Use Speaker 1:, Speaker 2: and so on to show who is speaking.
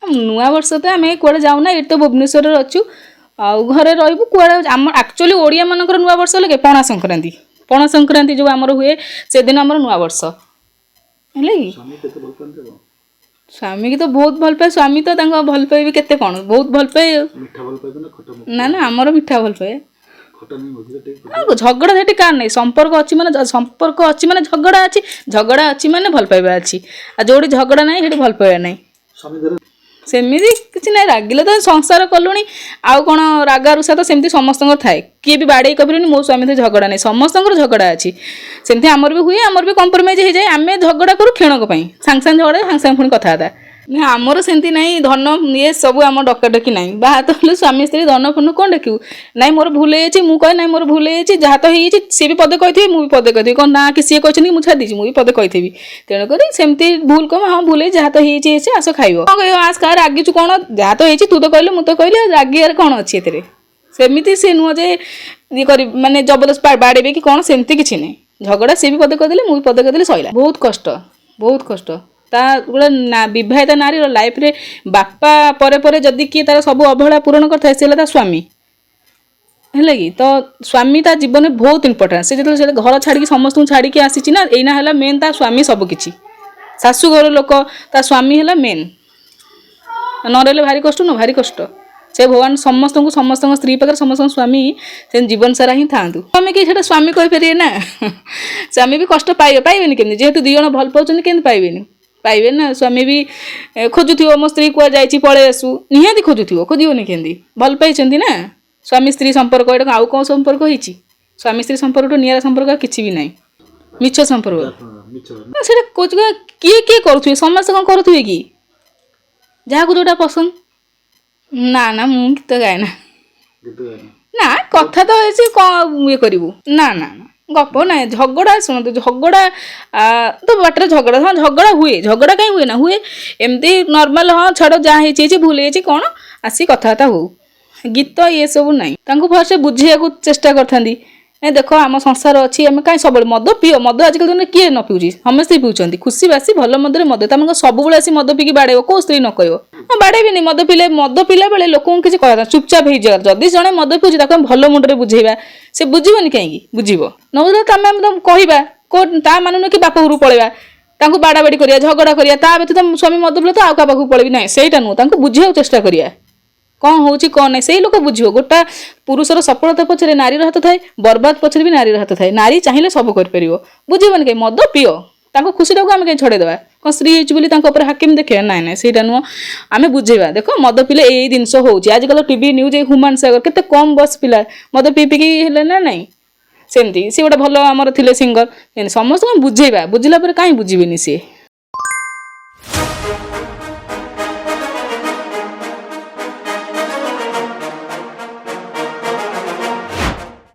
Speaker 1: ନୂଆ ବର୍ଷ ତ ଆମେ କୁଆଡ଼େ ଯାଉନା, ଏଇଠି ତ ଭୁବନେଶ୍ୱରରେ ଅଛୁ ଆଉ ଘରେ ରହିବୁ କୁଆଡ଼େ। ଆମ ଆକ୍ଚୁଆଲି ଓଡ଼ିଆ ମାନଙ୍କର ନୂଆ ବର୍ଷ ହେଲେ ପଣା ସଂକ୍ରାନ୍ତି। ପଣା ସଂକ୍ରାନ୍ତି ଯେଉଁ ଆମର ହୁଏ ସେଦିନ ଆମର ନୂଆ ବର୍ଷ ହେଲା କି। ସ୍ୱାମୀ କି ତ ବହୁତ ଭଲ ପାଏ, ସ୍ୱାମୀ ତ ତାଙ୍କ ଭଲ ପାଇବି କେତେ କ'ଣ ବହୁତ ଭଲ ପାଏ। ନା ନା ଆମର ମିଠା ଭଲ ପାଏ। ଝଗଡ଼ା ସେଠି କାହାର ନାହିଁ, ସମ୍ପର୍କ ଅଛି ମାନେ ଝଗଡ଼ା ଅଛି, ଝଗଡ଼ା ଅଛି ମାନେ ଭଲ ପାଇବା ଅଛି। ଆଉ ଯୋଉଠି ଝଗଡ଼ା ନାହିଁ ସେଠି ଭଲ ପାଇବା ନାହିଁ। ସେମିତି କିଛି ନାହିଁ, ରାଗିଲେ ତ ସଂସାର କଲୁଣି ଆଉ କ'ଣ ରାଗା ରୁଷା ତ ସେମିତି ସମସ୍ତଙ୍କର ଥାଏ। କିଏ ବି ବାଡ଼େଇ କହିପାରିବନି ମୋ ସ୍ୱାମୀ ତ ଝଗଡ଼ା ନାହିଁ, ସମସ୍ତଙ୍କର ଝଗଡ଼ା ଅଛି। ସେମିତି ଆମର ବି ହୁଏ, ଆମର ବି କମ୍ପ୍ରମାଇଜ୍ ହେଇଯାଏ। ଆମେ ଝଗଡ଼ା କରୁ କ୍ଷଣକ ପାଇଁ, ସାଙ୍ଗେ ସାଙ୍ଗେ ଝଗଡ଼ା ସାଙ୍ଗେ ସାଙ୍ଗେ ପୁଣି କଥାବାର୍ତ୍ତା। ନା ଆମର ସେମିତି ନାହିଁ, ଧନ ଇଏ ସବୁ ଆମ ଡକାଡକି ନାହିଁ। ବାହା ତ ହେଲେ ସ୍ୱାମୀ ସ୍ତ୍ରୀ ଧନ ଫନ କ'ଣ ଡାକିବୁ। ନାଇଁ ମୋର ଭୁଲ ହେଇଯାଇଛି, ମୁଁ କହେ ନାଇଁ ମୋର ଭୁଲ ହେଇଯାଇଛି, ଯାହା ତ ହେଇଯାଇଛି ସିଏ ବି ପଦେ କହିଥିବେ ମୁଁ ବି ପଦେ କହିଥିବି। କ'ଣ ନା କି ସିଏ କହିଛନ୍ତି ମୁଁ ଛାଡ଼ି ଦେଇଛି, ମୁଁ ବି ପଦେ କହିଥିବି। ତେଣୁକରି ସେମିତି ଭୁଲ କମ ହଁ ଭୁଲ ହେଇଛି, ଯାହା ତ ହେଇଛି ହେଇଛି ଆସ ଖାଇବ। କ'ଣ କହିବ ଆସ କାହା ରାଗିଛୁ କ'ଣ, ଯାହା ତ ହେଇଛି ତୁ ତ କହିଲୁ ମୁଁ ତ କହିଲି, ରାଗିବାରେ କ'ଣ ଅଛି ଏଥିରେ। ସେମିତି ସେ ନୁହଁ ଯେ ଇଏ କରି ମାନେ ଜବରଦସ୍ତ ବାଡ଼େଇବେ କି କ'ଣ, ସେମିତି କିଛି ନାହିଁ। ଝଗଡ଼ା ସିଏ ବି ପଦେ କହିଦେଲେ ମୁଁ ବି ପଦେ କହିଦେଲେ ସଇଲା। ବହୁତ କଷ୍ଟ, ବହୁତ କଷ୍ଟ। ତା ଗୋଟେ ବିବାହିତା ନାରୀର ଲାଇଫରେ ବାପା ପରେ ପରେ ଯଦି କିଏ ତାର ସବୁ ଅବହେଳା ପୂରଣ କରିଥାଏ ସେ ହେଲା ତା ସ୍ୱାମୀ ହେଲା କି। ତ ସ୍ୱାମୀ ତା ଜୀବନରେ ବହୁତ ଇମ୍ପୋର୍ଟାଣ୍ଟ। ସେ ଯେତେବେଳେ ସେ ଘର ଛାଡ଼ିକି ସମସ୍ତଙ୍କୁ ଛାଡ଼ିକି ଆସିଛି ନା, ଏଇନା ହେଲା ମେନ୍ ତା ସ୍ୱାମୀ ସବୁ କିଛି। ଶାଶୁଘର ଲୋକ ତା ସ୍ୱାମୀ ହେଲା ମେନ୍, ନ ରହିଲେ ଭାରି କଷ୍ଟ ନୁହଁ, ଭାରି କଷ୍ଟ। ସେ ଭଗବାନ ସମସ୍ତଙ୍କୁ ସମସ୍ତଙ୍କ ସ୍ତ୍ରୀ ପାଖରେ ସମସ୍ତଙ୍କ ସ୍ୱାମୀ ସେ ଜୀବନ ସାରା ହିଁ ଥାଆନ୍ତୁ। ଆମେ କି ସେଇଟା ସ୍ୱାମୀ କହିପାରିବେ ନା। ସ୍ୱାମୀ ବି କଷ୍ଟ ପାଇବେନି କେମିତି, ଯେହେତୁ ଦୁଇ ଜଣ ଭଲ ପାଉଛନ୍ତି କେମିତି ପାଇବେନି, ପାଇବେ ନା। ସ୍ୱାମୀ ବି ଖୋଜୁଥିବ ମୋ ସ୍ତ୍ରୀ କୁଆଡ଼େ ଯାଇଛି ପଳେଇ ଆସୁ, ନିହାତି ଖୋଜୁଥିବ, ଖୋଜିବନି କେମିତି, ଭଲ ପାଇଛନ୍ତି ନା। ସ୍ୱାମୀ ସ୍ତ୍ରୀ ସମ୍ପର୍କ ଏଇଟା ଆଉ କ'ଣ ସମ୍ପର୍କ ହେଇଛି। ସ୍ୱାମୀ ସ୍ତ୍ରୀ ସମ୍ପର୍କଠୁ ନିଆରା ସମ୍ପର୍କ କିଛି ବି ନାହିଁ, ମିଛ ସମ୍ପର୍କ ସେଇଟା କହୁଛି। କିଏ କିଏ କରୁଥିବେ, ସମସ୍ତେ କ'ଣ କରୁଥିବେ କି, ଯାହାକୁ ଯୋଉଟା ପସନ୍ଦ। ନା ନା ମୁଁ ଗୀତ ଗାଏନା, ନା କଥା ତ ହେଇଛି କ'ଣ ଇଏ କରିବୁ। ନା ନା ନା ଗପ ନାହିଁ, ଝଗଡ଼ା ଶୁଣନ୍ତୁ, ଝଗଡ଼ା ତ ବାଟରେ ଝଗଡ଼ା, ହଁ ଝଗଡ଼ା ହୁଏ, ଝଗଡ଼ା କାହିଁ ହୁଏ ନା, ହୁଏ ଏମିତି ନର୍ମାଲ। ହଁ ଛାଡ଼ ଯାହା ହେଇଛି ହେଇଛି, ଭୁଲ ହେଇଛି କ'ଣ ଆସି କଥାବାର୍ତ୍ତା ହଉ। ଗୀତ ଇଏ ସବୁ ନାହିଁ। ତାଙ୍କୁ ଭଲସେ ବୁଝିବାକୁ ଚେଷ୍ଟା କରିଥାନ୍ତି। ନାଇଁ ଦେଖ ଆମ ସଂସାର ଅଛି, ଆମେ କାହିଁ ସବୁବେଳେ ମଦ ପିଅ, ମଦ ଆଜିକାଲି ଦିନରେ କିଏ ନ ପିଉଛି, ସମସ୍ତେ ପିଉଛନ୍ତି। ଖୁସି ବାସି ଭଲ ମନ୍ଦରେ ମଦ, ତମେ ସବୁବେଳେ ଆସି ମଦ ପିଇକି ବାଡ଼େଇବ, କୋଉ ସ୍ତ୍ରୀ ନ କହିବ। ହଁ ବାଡ଼େଇବିନି, ମଦ ପିଲା ବେଳେ ଲୋକଙ୍କୁ କିଛି କହିବା ଚୁପଚାପ ହେଇଯିବା। ଯଦି ଜଣେ ମଦ ପିଉଛି ତାକୁ ଆମେ ଭଲ ମୁଣ୍ଡରେ ବୁଝେଇବା, ସେ ବୁଝିବନି କାହିଁକି, ବୁଝିବ। ନହେଲେ ଆମେ ତାଙ୍କୁ କହିବା, ତା ମାନେ ନୁହେଁ କି ବାପ ଘରକୁ ପଳେଇବା, ତାଙ୍କୁ ବାଡ଼ାବାଡ଼ି କରିବା, ଝଗଡ଼ା କରିବା। ତା ବ୍ୟତୀତ ସ୍ୱାମୀ ମଦ ପିଲେ ତ ଆଉ କାହା ପାଖକୁ ପଳେଇବି, ନାହିଁ ସେଇଟା ନୁହଁ। ତାଙ୍କୁ ବୁଝିବାକୁ ଚେଷ୍ଟା କରିବା କ'ଣ ହେଉଛି କ'ଣ ନାହିଁ, ସେଇ ଲୋକ ବୁଝିବ। ଗୋଟା ପୁରୁଷର ସଫଳତା ପଛରେ ନାରୀର ହାତ ଥାଏ, ବର୍ବାଦ ପଛରେ ବି ନାରୀର ହାତ ଥାଏ। ନାରୀ ଚାହିଁଲେ ସବୁ କରିପାରିବ, ବୁଝିବନି କାହିଁ। ମଦ ପିଅ, ତାଙ୍କ ଖୁସିଟାକୁ ଆମେ କାହିଁ ଛଡ଼େଇଦେବା। କ'ଣ ସ୍ତ୍ରୀ ହେଇଛି ବୋଲି ତାଙ୍କ ଉପରେ ହାକିମ ଦେଖିବା, ନାଇଁ ନାଇଁ ସେଇଟା ନୁହଁ। ଆମେ ବୁଝେଇବା, ଦେଖ ମଦ ପିଲେ ଏଇ ଜିନିଷ ହେଉଛି। ଆଜିକାଲି ଟିଭି ନ୍ୟୁଜ୍, ଏଇ ହ୍ୟୁମାନ ସାଗର କେତେ କମ୍ ବୟସ ପିଲା ମଦ ପିଇକି ହେଲେ ନା ନାହିଁ। ସେମିତି ସିଏ ଗୋଟେ ଭଲ ଆମର ଥିଲେ ସିଙ୍ଗର, ସମସ୍ତଙ୍କୁ ବୁଝେଇବା, ବୁଝିଲା ପରେ କାହିଁ ବୁଝିବେନି ସିଏ।